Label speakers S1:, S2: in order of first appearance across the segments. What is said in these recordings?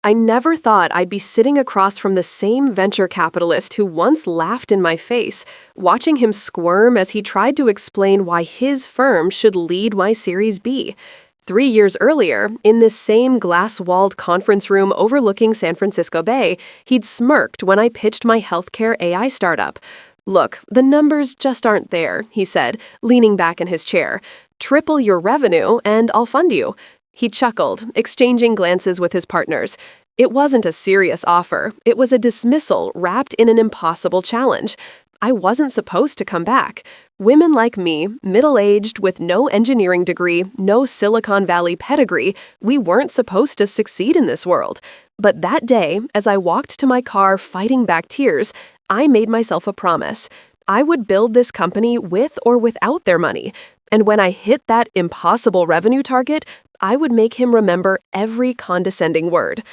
S1: I never thought I'd be sitting across from the same venture capitalist who once laughed in my face, watching him squirm as he tried to explain why his firm should lead my Series B. 3 years earlier, in this same glass-walled conference room overlooking San Francisco Bay, he'd smirked when I pitched my healthcare AI startup. "Look, the numbers just aren't there," he said, leaning back in his chair. "Triple your revenue and I'll fund you." He chuckled, exchanging glances with his partners. It wasn't a serious offer. It was a dismissal wrapped in an impossible challenge. I wasn't supposed to come back. Women like me, middle-aged, with no engineering degree, no Silicon Valley pedigree, we weren't supposed to succeed in this world. But that day, as I walked to my car fighting back tears, I made myself a promise. I would build this company with or without their money. And when I hit that impossible revenue target, I would make him remember every condescending word.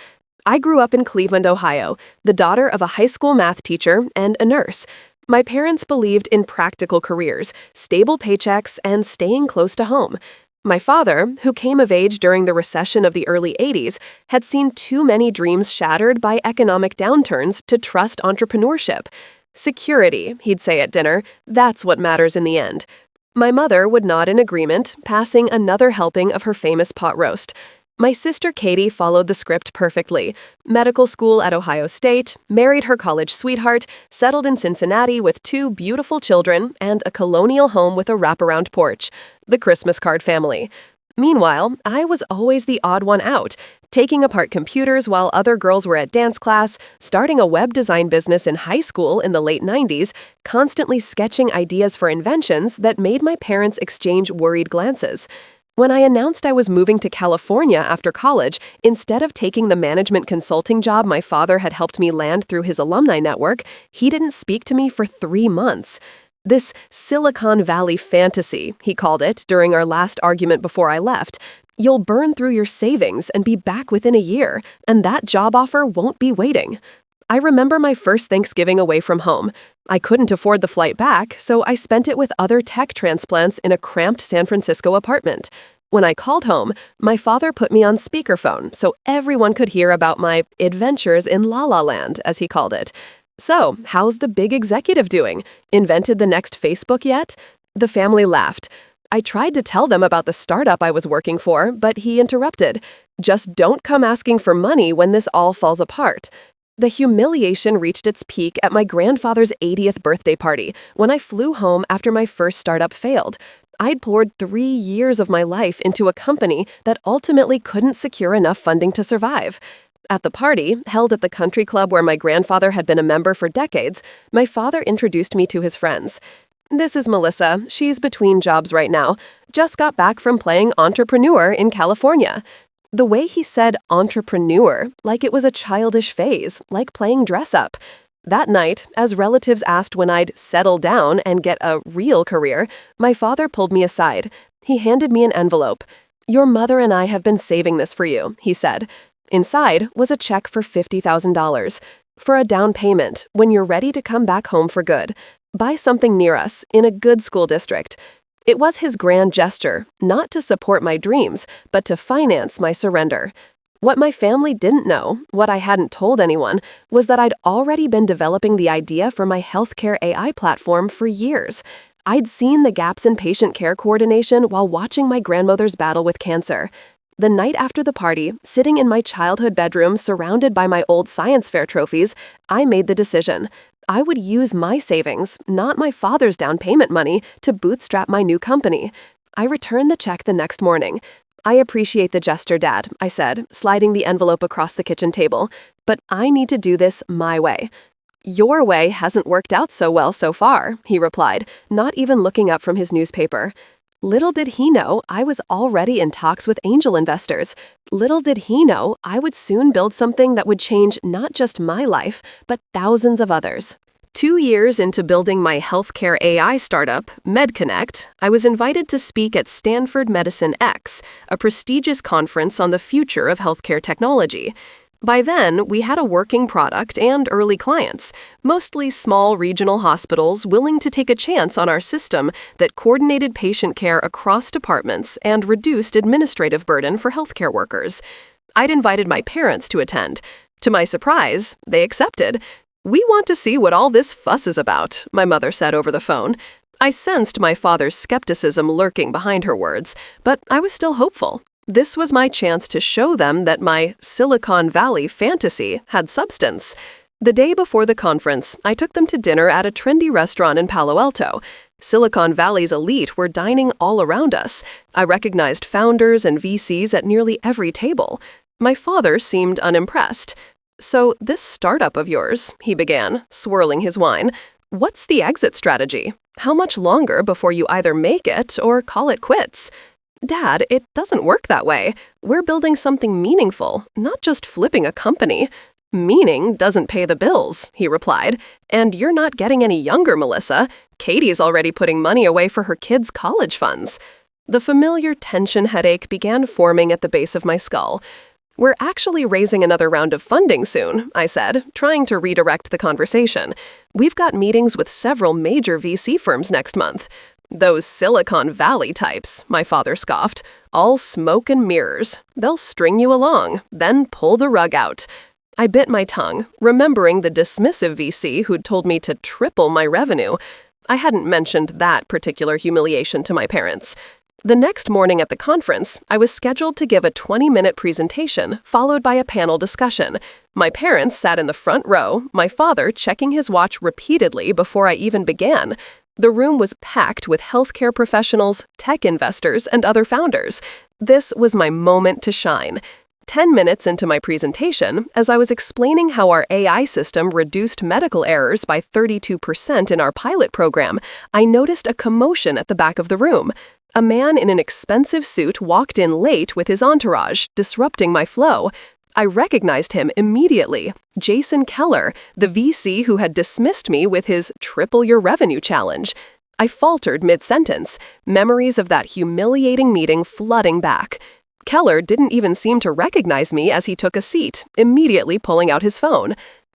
S1: I grew up in Cleveland, Ohio, the daughter of a high school math teacher and a nurse. My parents believed in practical careers, stable paychecks, and staying close to home. My father, who came of age during the recession of the early 80s, had seen too many dreams shattered by economic downturns to trust entrepreneurship. "Security," he'd say at dinner, "that's what matters in the end." My mother would nod in agreement, passing another helping of her famous pot roast. My sister Katie followed the script perfectly. Medical school at Ohio State, married her college sweetheart, settled in Cincinnati with 2 beautiful children, and a colonial home with a wraparound porch. The Christmas card family. Meanwhile, I was always the odd one out, taking apart computers while other girls were at dance class, starting a web design business in high school in the late 90s, constantly sketching ideas for inventions that made my parents exchange worried glances. When I announced I was moving to California after college, instead of taking the management consulting job my father had helped me land through his alumni network, he didn't speak to me for 3 months. This Silicon Valley fantasy, he called it during our last argument before I left. You'll burn through your savings and be back within a year, and that job offer won't be waiting. I remember my first Thanksgiving away from home. I couldn't afford the flight back, so I spent it with other tech transplants in a cramped San Francisco apartment. When I called home, my father put me on speakerphone so everyone could hear about my adventures in La La Land, as he called it. "So, how's the big executive doing? Invented the next Facebook yet?" The family laughed. I tried to tell them about the startup I was working for, but he interrupted. "Just don't come asking for money when this all falls apart." The humiliation reached its peak at my grandfather's 80th birthday party when I flew home after my first startup failed. I'd poured 3 years of my life into a company that ultimately couldn't secure enough funding to survive. At the party, held at the country club where my grandfather had been a member for decades, my father introduced me to his friends. "This is Melissa. She's between jobs right now. Just got back from playing entrepreneur in California." The way he said entrepreneur, like it was a childish phase, like playing dress-up. That night, as relatives asked when I'd settle down and get a real career, my father pulled me aside. He handed me an envelope. "Your mother and I have been saving this for you," he said. Inside was a check for $50,000. "For a down payment, when you're ready to come back home for good. Buy something near us, in a good school district." It was his grand gesture, not to support my dreams, but to finance my surrender. What my family didn't know, what I hadn't told anyone, was that I'd already been developing the idea for my healthcare AI platform for years. I'd seen the gaps in patient care coordination while watching my grandmother's battle with cancer. The night after the party, sitting in my childhood bedroom surrounded by my old science fair trophies, I made the decision. I would use my savings, not my father's down payment money, to bootstrap my new company. I returned the check the next morning. "I appreciate the gesture, Dad," I said, sliding the envelope across the kitchen table. "But I need to do this my way." "Your way hasn't worked out so well so far," he replied, not even looking up from his newspaper. Little did he know I was already in talks with angel investors. Little did he know I would soon build something that would change not just my life, but thousands of others. 2 years into building my healthcare AI startup, MedConnect, I was invited to speak at Stanford Medicine X, a prestigious conference on the future of healthcare technology. By then, we had a working product and early clients, mostly small regional hospitals willing to take a chance on our system that coordinated patient care across departments and reduced administrative burden for healthcare workers. I'd invited my parents to attend. To my surprise, they accepted. "We want to see what all this fuss is about," my mother said over the phone. I sensed my father's skepticism lurking behind her words, but I was still hopeful. This was my chance to show them that my Silicon Valley fantasy had substance. The day before the conference, I took them to dinner at a trendy restaurant in Palo Alto. Silicon Valley's elite were dining all around us. I recognized founders and VCs at nearly every table. My father seemed unimpressed. "So this startup of yours," he began, swirling his wine, "what's the exit strategy? How much longer before you either make it or call it quits?" "Dad, it doesn't work that way. We're building something meaningful, not just flipping a company." "Meaning doesn't pay the bills," he replied. "And you're not getting any younger, Melissa. Katie's already putting money away for her kids' college funds." The familiar tension headache began forming at the base of my skull. "We're actually raising another round of funding soon," I said, trying to redirect the conversation. "We've got meetings with several major VC firms next month." "Those Silicon Valley types," my father scoffed. "All smoke and mirrors. They'll string you along, then pull the rug out." I bit my tongue, remembering the dismissive VC who'd told me to triple my revenue. I hadn't mentioned that particular humiliation to my parents. The next morning at the conference, I was scheduled to give a 20-minute presentation, followed by a panel discussion. My parents sat in the front row, my father checking his watch repeatedly before I even began. The room was packed with healthcare professionals, tech investors, and other founders. This was my moment to shine. 10 minutes into my presentation, as I was explaining how our AI system reduced medical errors by 32% in our pilot program, I noticed a commotion at the back of the room. A man in an expensive suit walked in late with his entourage, disrupting my flow. I recognized him immediately. Jason Keller, the VC who had dismissed me with his triple your revenue challenge. I faltered mid-sentence, memories of that humiliating meeting flooding back. Keller didn't even seem to recognize me as he took a seat, immediately pulling out his phone.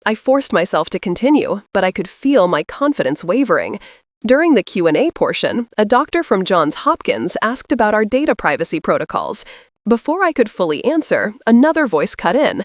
S1: I forced myself to continue, but I could feel my confidence wavering. During the Q&A portion, a doctor from Johns Hopkins asked about our data privacy protocols. Before I could fully answer, another voice cut in.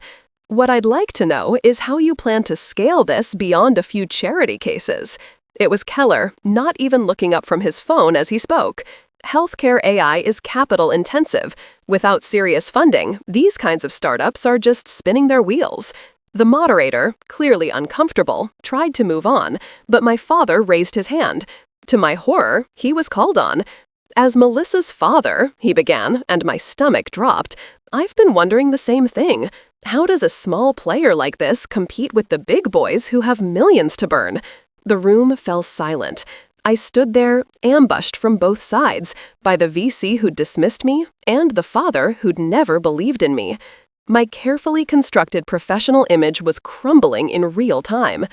S1: "What I'd like to know is how you plan to scale this beyond a few charity cases." It was Keller, not even looking up from his phone as he spoke. "Healthcare AI is capital intensive. Without serious funding, these kinds of startups are just spinning their wheels." The moderator, clearly uncomfortable, tried to move on, but my father raised his hand. To my horror, he was called on. "As Melissa's father," he began, and my stomach dropped, "I've been wondering the same thing. How does a small player like this compete with the big boys who have millions to burn?" The room fell silent. I stood there, ambushed from both sides, by the VC who'd dismissed me and the father who'd never believed in me. My carefully constructed professional image was crumbling in real time.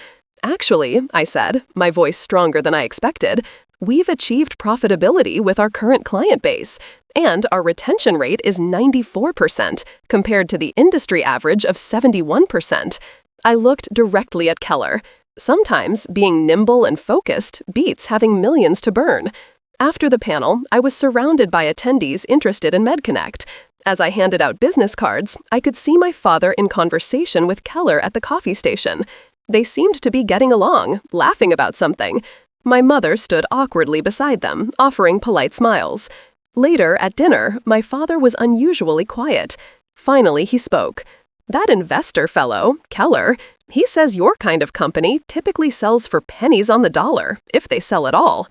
S1: "Actually," I said, my voice stronger than I expected, "we've achieved profitability with our current client base, and our retention rate is 94%, compared to the industry average of 71%. I looked directly at Keller. Sometimes being nimble and focused beats having millions to burn. After the panel, I was surrounded by attendees interested in MedConnect. As I handed out business cards, I could see my father in conversation with Keller at the coffee station. They seemed to be getting along, laughing about something. My mother stood awkwardly beside them, offering polite smiles. Later, at dinner, my father was unusually quiet. Finally, he spoke. "That investor fellow, Keller, he says your kind of company typically sells for pennies on the dollar, if they sell at all."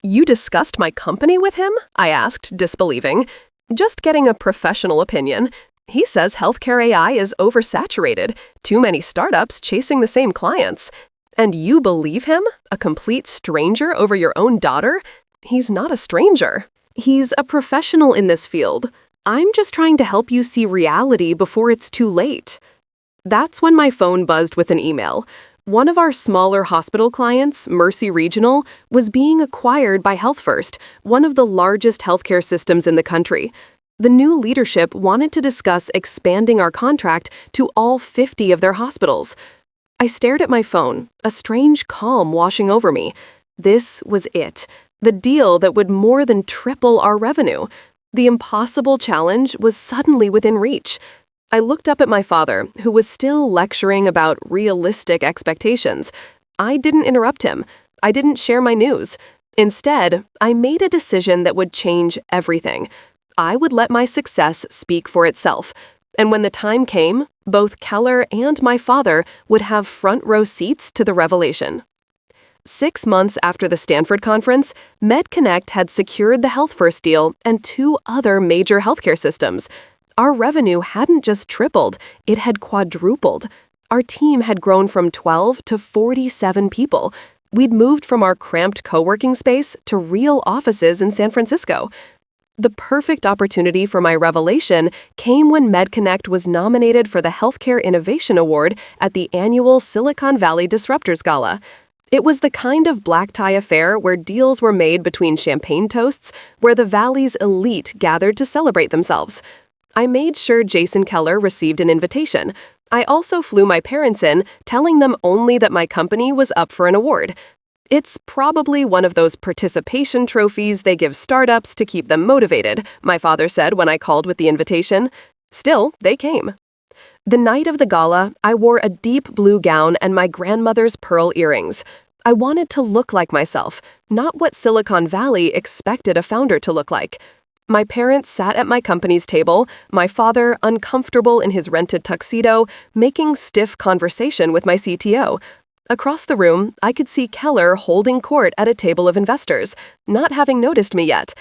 S1: "You discussed my company with him?" I asked, disbelieving. "Just getting a professional opinion. He says healthcare AI is oversaturated, too many startups chasing the same clients." "And you believe him? A complete stranger over your own daughter?" "He's not a stranger. He's a professional in this field. I'm just trying to help you see reality before it's too late." That's when my phone buzzed with an email. One of our smaller hospital clients, Mercy Regional, was being acquired by Health First, one of the largest healthcare systems in the country. The new leadership wanted to discuss expanding our contract to all 50 of their hospitals. I stared at my phone, a strange calm washing over me. This was it, the deal that would more than triple our revenue. The impossible challenge was suddenly within reach. I looked up at my father, who was still lecturing about realistic expectations. I didn't interrupt him. I didn't share my news. Instead, I made a decision that would change everything. I would let my success speak for itself. And when the time came, both Keller and my father would have front row seats to the revelation. 6 months after the Stanford conference, MedConnect had secured the Health First deal and 2 other major healthcare systems. Our revenue hadn't just tripled, it had quadrupled. Our team had grown from 12 to 47 people. We'd moved from our cramped co-working space to real offices in San Francisco. The perfect opportunity for my revelation came when MedConnect was nominated for the Healthcare Innovation Award at the annual Silicon Valley Disruptors Gala. It was the kind of black tie affair where deals were made between champagne toasts, where the Valley's elite gathered to celebrate themselves. I made sure Jason Keller received an invitation. I also flew my parents in, telling them only that my company was up for an award. It's probably one of those participation trophies they give startups to keep them motivated, my father said when I called with the invitation. Still, they came. The night of the gala, I wore a deep blue gown and my grandmother's pearl earrings. I wanted to look like myself, not what Silicon Valley expected a founder to look like. My parents sat at my company's table, my father uncomfortable in his rented tuxedo, making stiff conversation with my CTO. Across the room, I could see Keller holding court at a table of investors, not having noticed me yet.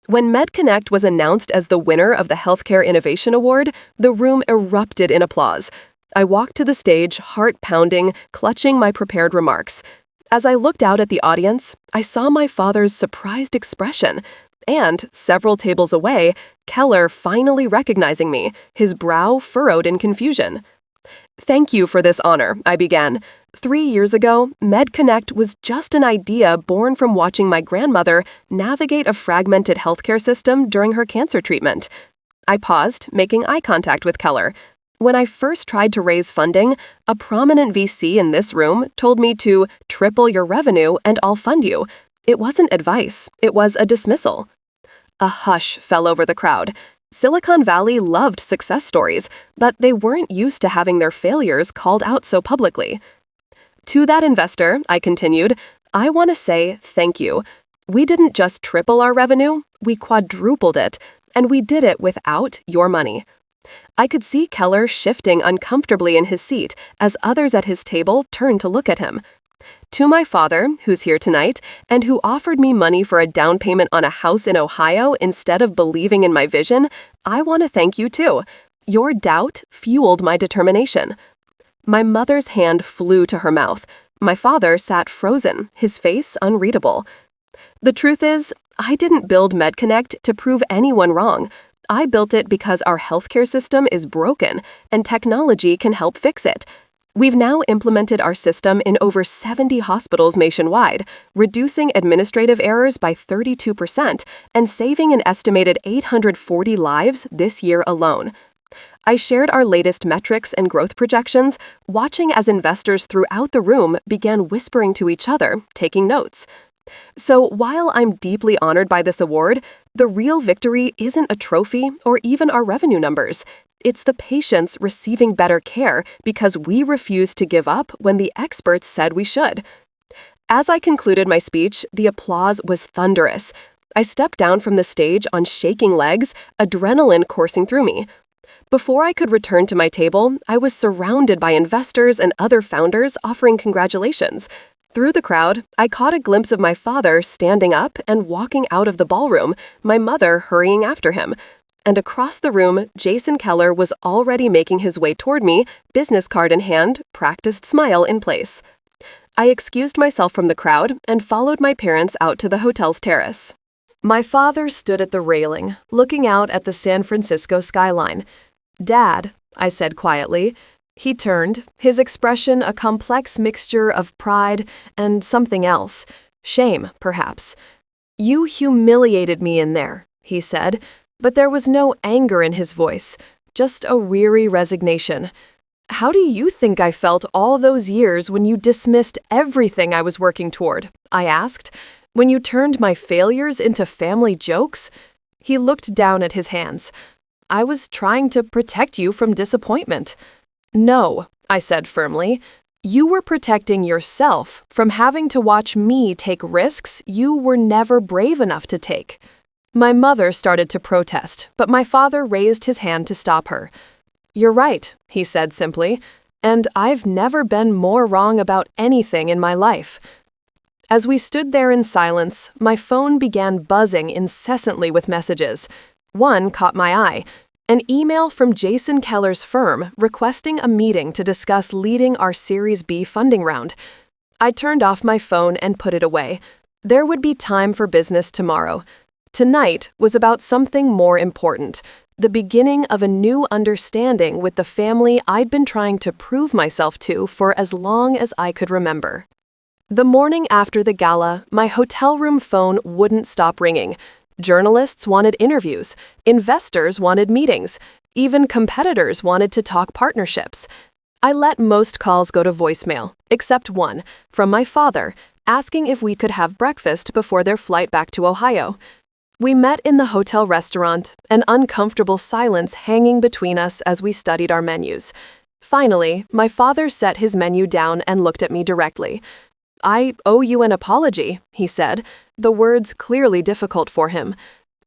S1: When MedConnect was announced as the winner of the Healthcare Innovation Award, the room erupted in applause. I walked to the stage, heart pounding, clutching my prepared remarks. As I looked out at the audience, I saw my father's surprised expression. And, several tables away, Keller finally recognizing me, his brow furrowed in confusion. "Thank you for this honor," I began. 3 years ago, MedConnect was just an idea born from watching my grandmother navigate a fragmented healthcare system during her cancer treatment. I paused, making eye contact with Keller. When I first tried to raise funding, a prominent VC in this room told me to triple your revenue and I'll fund you. It wasn't advice, it was a dismissal. A hush fell over the crowd. Silicon Valley loved success stories, but they weren't used to having their failures called out so publicly. To that investor, I continued, I want to say thank you. We didn't just triple our revenue, we quadrupled it, and we did it without your money. I could see Keller shifting uncomfortably in his seat as others at his table turned to look at him. To my father, who's here tonight, and who offered me money for a down payment on a house in Ohio instead of believing in my vision, I want to thank you too. Your doubt fueled my determination. My mother's hand flew to her mouth. My father sat frozen, his face unreadable. The truth is, I didn't build MedConnect to prove anyone wrong. I built it because our healthcare system is broken, and technology can help fix it. We've now implemented our system in over 70 hospitals nationwide, reducing administrative errors by 32% and saving an estimated 840 lives this year alone. I shared our latest metrics and growth projections, watching as investors throughout the room began whispering to each other, taking notes. So while I'm deeply honored by this award, the real victory isn't a trophy or even our revenue numbers. It's the patients receiving better care because we refused to give up when the experts said we should. As I concluded my speech, the applause was thunderous. I stepped down from the stage on shaking legs, adrenaline coursing through me. Before I could return to my table, I was surrounded by investors and other founders offering congratulations. Through the crowd, I caught a glimpse of my father standing up and walking out of the ballroom, my mother hurrying after him. And across the room, Jason Keller was already making his way toward me, business card in hand, practiced smile in place. I excused myself from the crowd and followed my parents out to the hotel's terrace. My father stood at the railing, looking out at the San Francisco skyline. "Dad," I said quietly. He turned, his expression a complex mixture of pride and something else. Shame, perhaps. "You humiliated me in there," he said. But there was no anger in his voice, just a weary resignation. "How do you think I felt all those years when you dismissed everything I was working toward?" I asked. "When you turned my failures into family jokes?" He looked down at his hands. I was trying to protect you from disappointment." "No," I said firmly. "You were protecting yourself from having to watch me take risks you were never brave enough to take." My mother started to protest, but my father raised his hand to stop her. "You're right," he said simply, "and I've never been more wrong about anything in my life." As we stood there in silence, my phone began buzzing incessantly with messages. One caught my eye, an email from Jason Keller's firm requesting a meeting to discuss leading our Series B funding round. I turned off my phone and put it away. There would be time for business tomorrow. Tonight was about something more important, the beginning of a new understanding with the family I'd been trying to prove myself to for as long as I could remember. The morning after the gala, my hotel room phone wouldn't stop ringing. Journalists wanted interviews, investors wanted meetings, even competitors wanted to talk partnerships. I let most calls go to voicemail, except one, from my father, asking if we could have breakfast before their flight back to Ohio. We met in the hotel restaurant, an uncomfortable silence hanging between us as we studied our menus. Finally, my father set his menu down and looked at me directly. "I owe you an apology," he said, the words clearly difficult for him.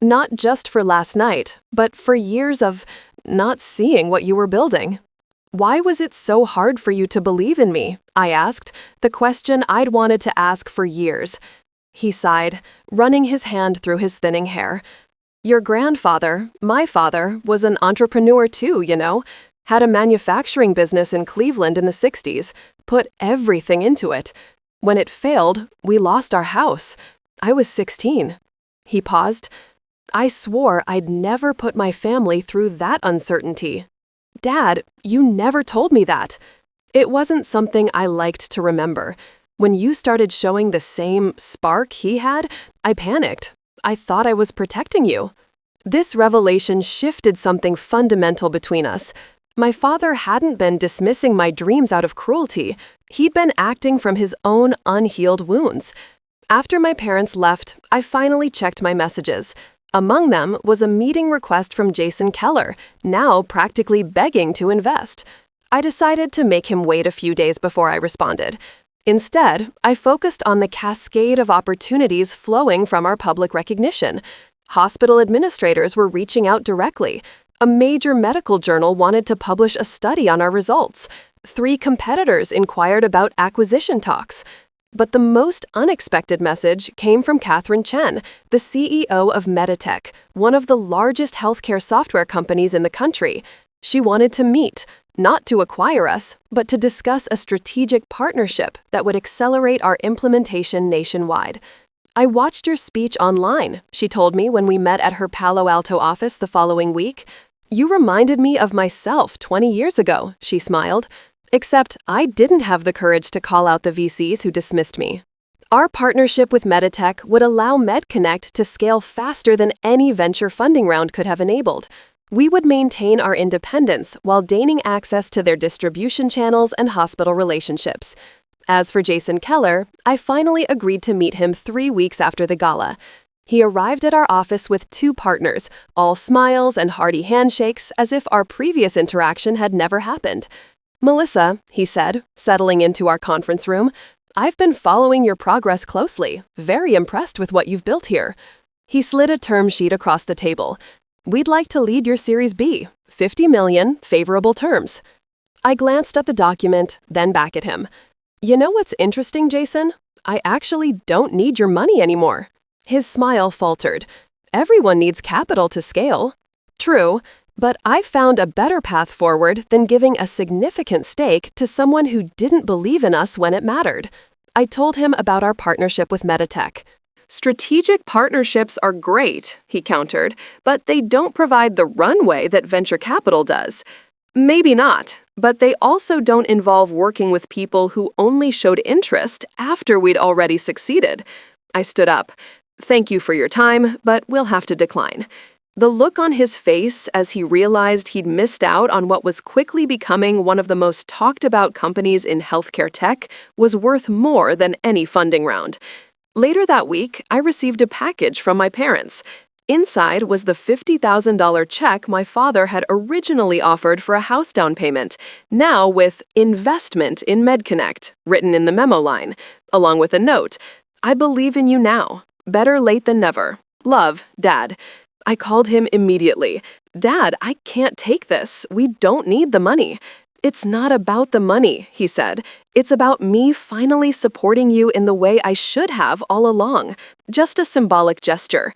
S1: "Not just for last night, but for years of not seeing what you were building." "Why was it so hard for you to believe in me?" I asked, the question I'd wanted to ask for years. He sighed, running his hand through his thinning hair. "Your grandfather, my father, was an entrepreneur too, you know. Had a manufacturing business in Cleveland in the 60s, put everything into it. When it failed, we lost our house. I was 16. He paused. "I swore I'd never put my family through that uncertainty." "Dad, you never told me that." It wasn't something I liked to remember. When you started showing the same spark he had, I panicked. I thought I was protecting you. This revelation shifted something fundamental between us. My father hadn't been dismissing my dreams out of cruelty. He'd been acting from his own unhealed wounds. After my parents left, I finally checked my messages. Among them was a meeting request from Jason Keller, now practically begging to invest. I decided to make him wait a few days before I responded. Instead, I focused on the cascade of opportunities flowing from our public recognition. Hospital administrators were reaching out directly. A major medical journal wanted to publish a study on our results. 3 competitors inquired about acquisition talks. But the most unexpected message came from Catherine Chen, the CEO of Meditech, one of the largest healthcare software companies in the country. She wanted to meet, not to acquire us, but to discuss a strategic partnership that would accelerate our implementation nationwide. "I watched your speech online," she told me when we met at her Palo Alto office the following week. "You reminded me of myself 20 years ago," she smiled. Except I didn't have the courage to call out the VCs who dismissed me. Our partnership with Meditech would allow MedConnect to scale faster than any venture funding round could have enabled. We would maintain our independence while gaining access to their distribution channels and hospital relationships. As for Jason Keller, I finally agreed to meet him 3 weeks after the gala. He arrived at our office with 2 partners, all smiles and hearty handshakes as if our previous interaction had never happened. "Melissa," he said, settling into our conference room, "I've been following your progress closely, very impressed with what you've built here." He slid a term sheet across the table. "We'd like to lead your Series B, $50 million, favorable terms." I glanced at the document, then back at him. "You know what's interesting, Jason? I actually don't need your money anymore." His smile faltered. "Everyone needs capital to scale." "True. But I found a better path forward than giving a significant stake to someone who didn't believe in us when it mattered." I told him about our partnership with Meditech. "Strategic partnerships are great," he countered, "but they don't provide the runway that venture capital does." "Maybe not, but they also don't involve working with people who only showed interest after we'd already succeeded." I stood up. "Thank you for your time, but we'll have to decline." The look on his face as he realized he'd missed out on what was quickly becoming one of the most talked about companies in healthcare tech was worth more than any funding round. Later that week, I received a package from my parents. Inside was the $50,000 check my father had originally offered for a house down payment, now with investment in MedConnect written in the memo line, along with a note, "I believe in you now. Better late than never. Love, Dad." I called him immediately. "Dad, I can't take this. We don't need the money." "It's not about the money," he said. "It's about me finally supporting you in the way I should have all along. Just a symbolic gesture."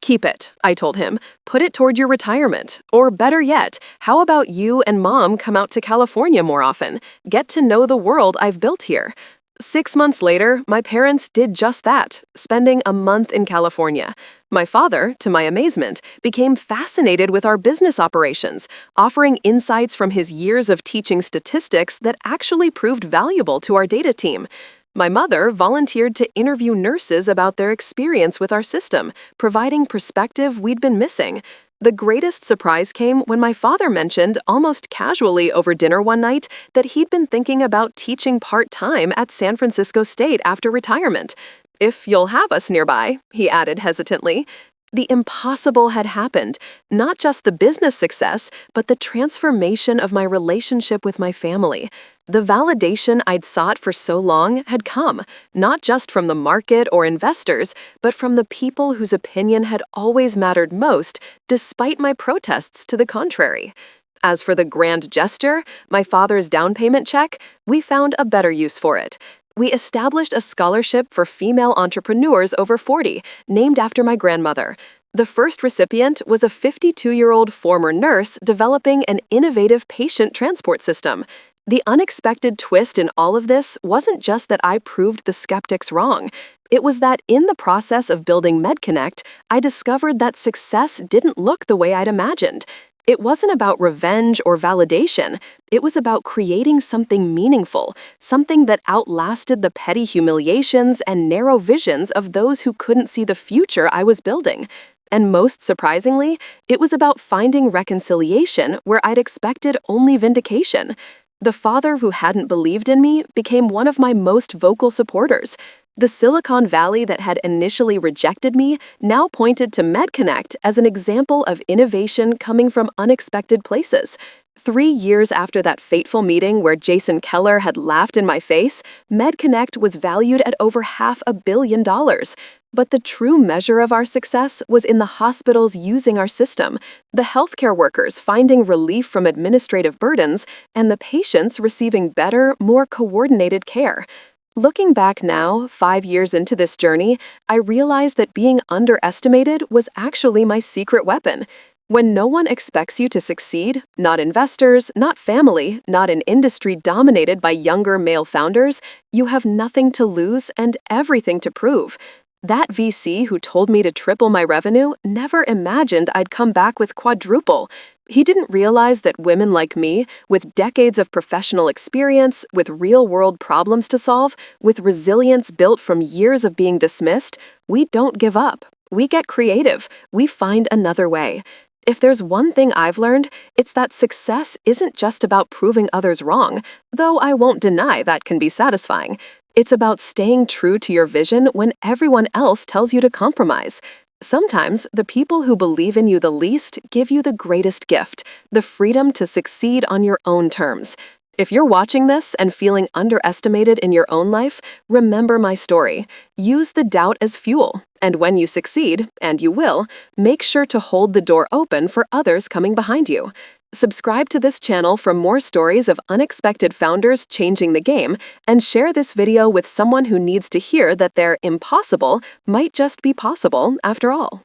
S1: "Keep it," I told him. "Put it toward your retirement. Or better yet, how about you and Mom come out to California more often? Get to know the world I've built here." 6 months later, my parents did just that, spending a month in California. My father, to my amazement, became fascinated with our business operations, offering insights from his years of teaching statistics that actually proved valuable to our data team. My mother volunteered to interview nurses about their experience with our system, providing perspective we'd been missing. The greatest surprise came when my father mentioned, almost casually over dinner one night, that he'd been thinking about teaching part-time at San Francisco State after retirement. "If you'll have us nearby," he added hesitantly. The impossible had happened, not just the business success, but the transformation of my relationship with my family. The validation I'd sought for so long had come, not just from the market or investors, but from the people whose opinion had always mattered most, despite my protests to the contrary. As for the grand gesture, my father's down payment check, we found a better use for it. We established a scholarship for female entrepreneurs over 40, named after my grandmother. The first recipient was a 52-year-old former nurse developing an innovative patient transport system. The unexpected twist in all of this wasn't just that I proved the skeptics wrong. It was that in the process of building MedConnect, I discovered that success didn't look the way I'd imagined. It wasn't about revenge or validation. It was about creating something meaningful, something that outlasted the petty humiliations and narrow visions of those who couldn't see the future I was building. And most surprisingly, it was about finding reconciliation where I'd expected only vindication. The father who hadn't believed in me became one of my most vocal supporters. The Silicon Valley that had initially rejected me now pointed to MedConnect as an example of innovation coming from unexpected places. 3 years after that fateful meeting where Jason Keller had laughed in my face, MedConnect was valued at over $500 million. But the true measure of our success was in the hospitals using our system, the healthcare workers finding relief from administrative burdens, and the patients receiving better, more coordinated care. Looking back now, 5 years into this journey, I realized that being underestimated was actually my secret weapon. When no one expects you to succeed, not investors, not family, not an industry dominated by younger male founders, you have nothing to lose and everything to prove. That VC who told me to triple my revenue never imagined I'd come back with quadruple. He didn't realize that women like me, with decades of professional experience, with real-world problems to solve, with resilience built from years of being dismissed, we don't give up. We get creative. We find another way. If there's one thing I've learned, it's that success isn't just about proving others wrong, though I won't deny that can be satisfying. It's about staying true to your vision when everyone else tells you to compromise. Sometimes, the people who believe in you the least give you the greatest gift, the freedom to succeed on your own terms. If you're watching this and feeling underestimated in your own life, remember my story. Use the doubt as fuel, and when you succeed, and you will, make sure to hold the door open for others coming behind you. Subscribe to this channel for more stories of unexpected founders changing the game, and share this video with someone who needs to hear that their impossible might just be possible after all.